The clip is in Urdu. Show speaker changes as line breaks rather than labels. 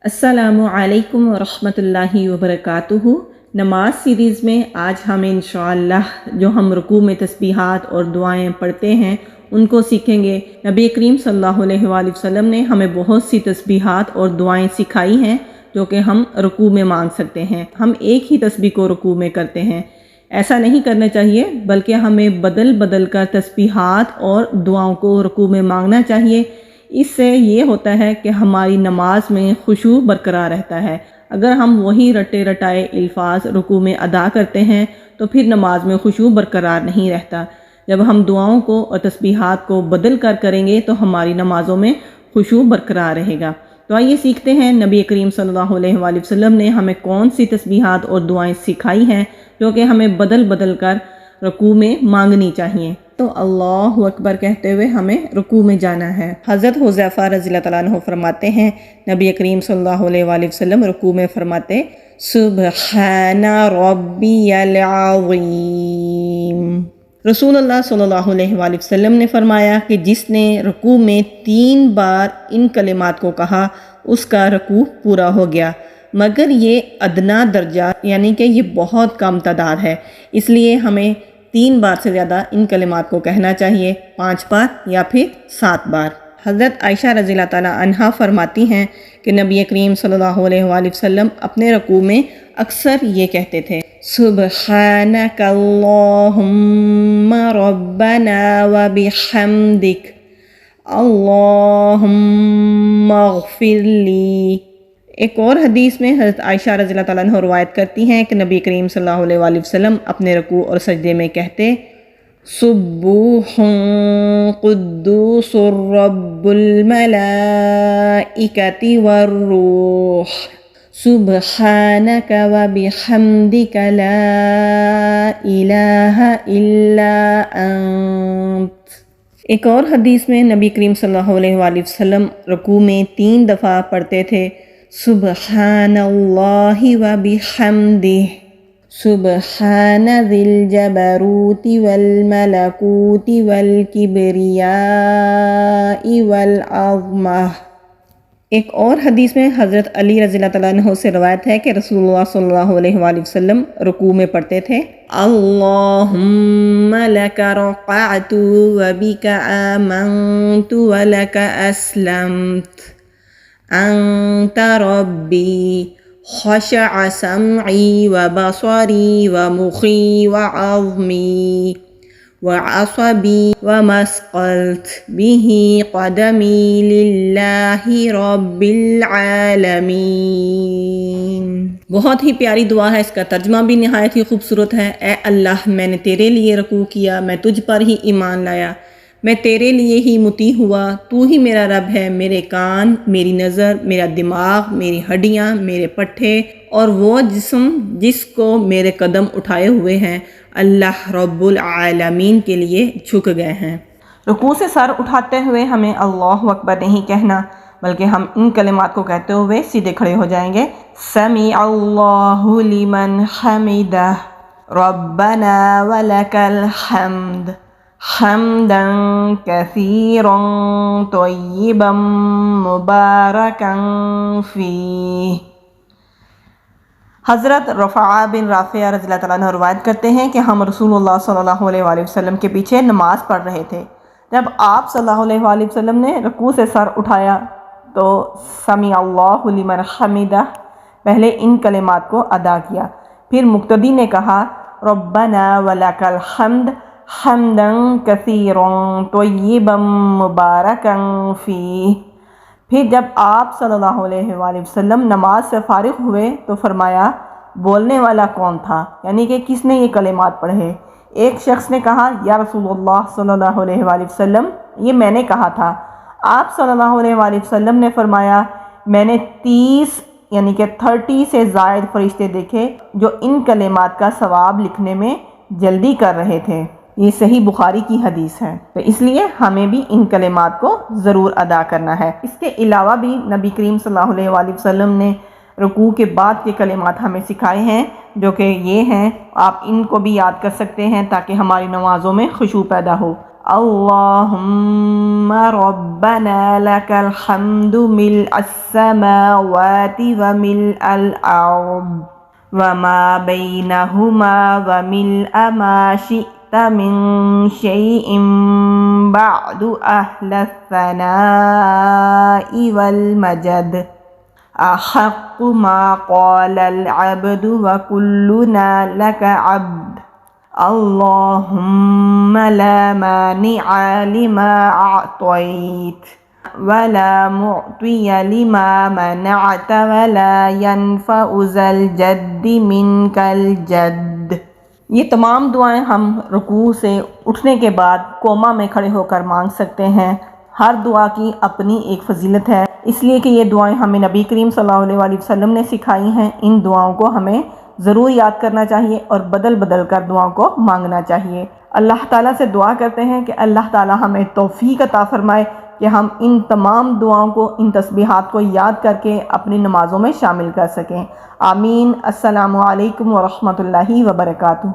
السلام علیکم ورحمۃ اللہ وبرکاتہ۔ نماز سیریز میں آج ہم انشاءاللہ جو ہم رکوع میں تسبیحات اور دعائیں پڑھتے ہیں ان کو سیکھیں گے۔ نبی کریم صلی اللہ علیہ وآلہ وسلم نے ہمیں بہت سی تسبیحات اور دعائیں سکھائی ہیں جو کہ ہم رکوع میں مانگ سکتے ہیں۔ ہم ایک ہی تسبیح کو رکوع میں کرتے ہیں، ایسا نہیں کرنا چاہیے، بلکہ ہمیں بدل بدل کر تسبیحات اور دعاؤں کو رکوع میں مانگنا چاہیے۔ اس سے یہ ہوتا ہے کہ ہماری نماز میں خشوع برقرار رہتا ہے۔ اگر ہم وہی رٹے رٹائے الفاظ رکوع میں ادا کرتے ہیں تو پھر نماز میں خشوع برقرار نہیں رہتا۔ جب ہم دعاؤں کو اور تسبیحات کو بدل کر کریں گے تو ہماری نمازوں میں خشوع برقرار رہے گا۔ تو آئیے سیکھتے ہیں نبی کریم صلی اللہ علیہ وآلہ وسلم نے ہمیں کون سی تسبیحات اور دعائیں سکھائی ہیں جو کہ ہمیں بدل بدل کر رکوع میں مانگنی چاہیے۔ تو اللہ اکبر کہتے ہوئے ہمیں رکوع میں جانا ہے۔ حضرت حذیفہ رضی اللہ تعالیٰ عنہ فرماتے ہیں نبی کریم صلی اللہ علیہ وآلہ وسلم رکوع میں فرماتے سبحان ربی العظیم۔ رسول اللہ صلی اللہ علیہ وآلہ وسلم نے فرمایا کہ جس نے رکوع میں 3 بار ان کلمات کو کہا اس کا رکوع پورا ہو گیا، مگر یہ ادنا درجہ یعنی کہ یہ بہت کم تعداد ہے، اس لیے ہمیں 3 بار سے زیادہ ان کلمات کو کہنا چاہیے، 5 بار یا پھر 7 بار۔ حضرت عائشہ رضی اللہ تعالیٰ عنہا فرماتی ہیں کہ نبی کریم صلی اللہ علیہ وآلہ وسلم اپنے رکوع میں اکثر یہ کہتے تھے سبحانک اللہم ربنا وبحمدک اللہم اغفر لی۔ ایک اور حدیث میں حضرت عائشہ رضی اللہ تعالیٰ عنہ روایت کرتی ہیں کہ نبی کریم صلی اللہ علیہ وآلہ وسلم اپنے رکوع اور سجدے میں کہتے سبوح قدوس رب الملائکۃ والروح سبحانک وبحمدک لا الہ الا انت۔ ایک اور حدیث میں نبی کریم صلی اللہ علیہ وآلہ وسلم رکوع میں 3 دفعہ پڑھتے تھے سبحان اللہ وبحمدہ سبحان ذی الجبروت والملکوت والکبریاء والعظمہ۔ ایک اور حدیث میں حضرت علی رضی اللہ تعالیٰ عنہ سے روایت ہے کہ رسول اللہ صلی اللہ علیہ وآلہ وسلم رکوع میں پڑھتے تھے اللہم لک رکعت وبک آمنت ولک اسلمت انت ربی خشع سمعی وبصری ومخی وعظمی وعصبی ومثقلت به قدمی للہ رب العالمین۔ بہت ہی پیاری دعا ہے، اس کا ترجمہ بھی نہایت ہی خوبصورت ہے۔ اے اللہ، میں نے تیرے لیے رکوع کیا، میں تجھ پر ہی ایمان لایا، میں تیرے لیے ہی مطیع ہوا، تو ہی میرا رب ہے، میرے کان، میری نظر، میرا دماغ، میری ہڈیاں، میرے پٹھے اور وہ جسم جس کو میرے قدم اٹھائے ہوئے ہیں، اللہ رب العالمین کے لیے جھک گئے ہیں۔ رکوع سے سر اٹھاتے ہوئے ہمیں اللہ اکبر نہیں کہنا، بلکہ ہم ان کلمات کو کہتے ہوئے سیدھے کھڑے ہو جائیں گے سمیع اللہ لمن حمدہ ربنا ولک الحمد حمدا کثیرا طیبا مبارکا فیہ۔ حضرت رفاعہ بن رافع رضی اللہ تعالیٰ عنہ روایت کرتے ہیں کہ ہم رسول اللہ صلی اللہ علیہ وآلہ وسلم کے پیچھے نماز پڑھ رہے تھے۔ جب آپ صلی اللہ علیہ وآلہ وسلم نے رکوع سے سر اٹھایا تو سمیع اللہ لمن حمدہ پہلے ان کلمات کو ادا کیا، پھر مقتدی نے کہا ربنا ولک الحمد حمدا کثیرا طیبا مبارکا فیہ۔ پھر جب آپ صلی اللہ علیہ وآلہ وسلم نماز سے فارغ ہوئے تو فرمایا بولنے والا کون تھا، یعنی کہ کس نے یہ کلمات پڑھے؟ ایک شخص نے کہا یا رسول اللہ صلی اللہ علیہ وآلہ وسلم یہ میں نے کہا تھا۔ آپ صلی اللہ علیہ وآلہ وسلم نے فرمایا میں نے 30 یعنی کہ 30 سے زائد فرشتے دیکھے جو ان کلمات کا ثواب لکھنے میں جلدی کر رہے تھے۔ یہ صحیح بخاری کی حدیث ہے، تو اس لیے ہمیں بھی ان کلمات کو ضرور ادا کرنا ہے۔ اس کے علاوہ بھی نبی کریم صلی اللہ علیہ وآلہ وسلم نے رکوع کے بعد کے کلمات ہمیں سکھائے ہیں جو کہ یہ ہیں، آپ ان کو بھی یاد کر سکتے ہیں تاکہ ہماری نمازوں میں خشوع پیدا ہو۔ اللهم ربنا لك الحمد ملء السماوات وملء الأرض وما بينهما وملء ما شئت من شيء بعد أهل الثناء والمجد أحق ما قال العبد وكلنا لك عبد اللهم لا مانع لما أعطيت ولا معطي لما منعت ولا ينفع ذا الجد منك الجد۔ یہ تمام دعائیں ہم رکوع سے اٹھنے کے بعد کوما میں کھڑے ہو کر مانگ سکتے ہیں۔ ہر دعا کی اپنی ایک فضیلت ہے، اس لیے کہ یہ دعائیں ہمیں نبی کریم صلی اللہ علیہ وسلم نے سکھائی ہیں۔ ان دعاؤں کو ہمیں ضرور یاد کرنا چاہیے اور بدل بدل کر دعاؤں کو مانگنا چاہیے۔ اللہ تعالیٰ سے دعا کرتے ہیں کہ اللہ تعالیٰ ہمیں توفیق عطا فرمائے کہ ہم ان تمام دعاؤں کو، ان تسبیحات کو یاد کر کے اپنی نمازوں میں شامل کر سکیں۔ آمین۔ السلام علیکم ورحمۃ اللہ وبرکاتہ۔